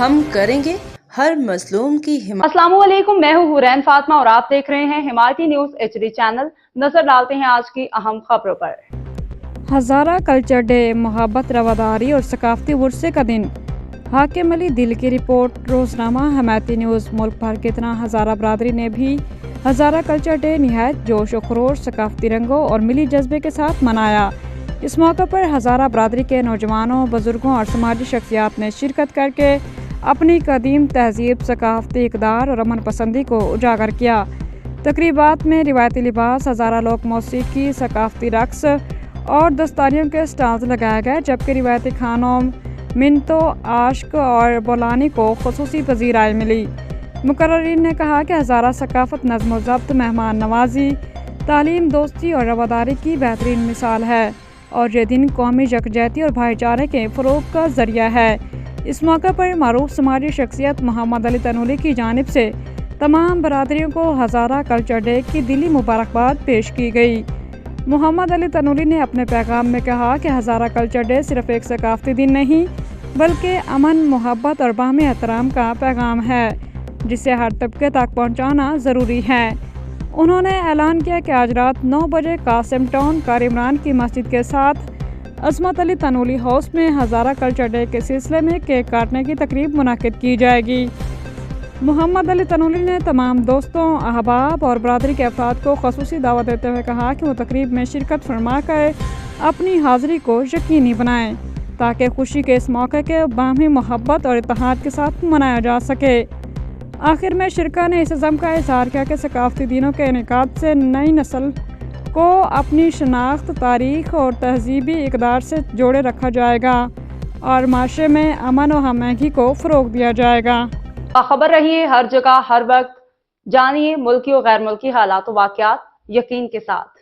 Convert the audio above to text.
ہم کریں گے ہر مظلوم کی حمایت۔ السلام علیکم، میں ہوں حورین فاطمہ اور آپ دیکھ رہے ہیں حمایتی نیوز HD چینل۔ نظر ڈالتے ہیں آج کی اہم خبروں پر۔ ہزارہ کلچر ڈے، محبت، رواداری اور ثقافتی ورثے کا دن۔ حاکم علی دل کی رپورٹ، روزنامہ حمایتی نیوز۔ ملک بھر کی طرح ہزارہ برادری نے بھی ہزارہ کلچر ڈے نہایت جوش و خروش، ثقافتی رنگوں اور ملی جذبے کے ساتھ منایا۔ اس موقع پر ہزارہ برادری کے نوجوانوں، بزرگوں اور سماجی شخصیات نے شرکت کر کے اپنی قدیم تہذیب، ثقافتی اقدار اور امن پسندی کو اجاگر کیا۔ تقریبات میں روایتی لباس، ہزارہ لوک موسیقی، ثقافتی رقص اور دستاریوں کے سٹالز لگائے گئے، جبکہ روایتی کھانوں منتو، آشک اور بولانی کو خصوصی پذیرائی ملی۔ مقررین نے کہا کہ ہزارہ ثقافت نظم و ضبط، مہمان نوازی، تعلیم، دوستی اور رواداری کی بہترین مثال ہے اور یہ دن قومی یکجہتی اور بھائی چارے کے فروغ کا ذریعہ ہے۔ اس موقع پر معروف سماجی شخصیت محمد علی تنولی کی جانب سے تمام برادریوں کو ہزارہ کلچر ڈے کی دلی مبارکباد پیش کی گئی۔ محمد علی تنولی نے اپنے پیغام میں کہا کہ ہزارہ کلچر ڈے صرف ایک ثقافتی دن نہیں بلکہ امن، محبت اور باہمی احترام کا پیغام ہے، جسے ہر طبقے تک پہنچانا ضروری ہے۔ انہوں نے اعلان کیا کہ آج رات 9 بجے قاسم ٹاؤن کار عمران کی مسجد کے ساتھ عصمت علی تنولی ہاؤس میں ہزارہ کلچر ڈے کے سلسلے میں کیک کاٹنے کی تقریب منعقد کی جائے گی۔ محمد علی تنولی نے تمام دوستوں، احباب اور برادری کے افراد کو خصوصی دعوت دیتے ہوئے کہا کہ وہ تقریب میں شرکت فرما کر اپنی حاضری کو یقینی بنائیں تاکہ خوشی کے اس موقع کے باہمی محبت اور اتحاد کے ساتھ منایا جا سکے۔ آخر میں شرکا نے اس عزم کا اظہار کیا کہ ثقافتی دنوں کے انعقاد سے نئی نسل کو اپنی شناخت، تاریخ اور تہذیبی اقدار سے جوڑے رکھا جائے گا اور معاشرے میں امن و ہم آہنگی کو فروغ دیا جائے گا۔ باخبر رہیے ہر جگہ ہر وقت، جانیے ملکی و غیر ملکی حالات و واقعات یقین کے ساتھ۔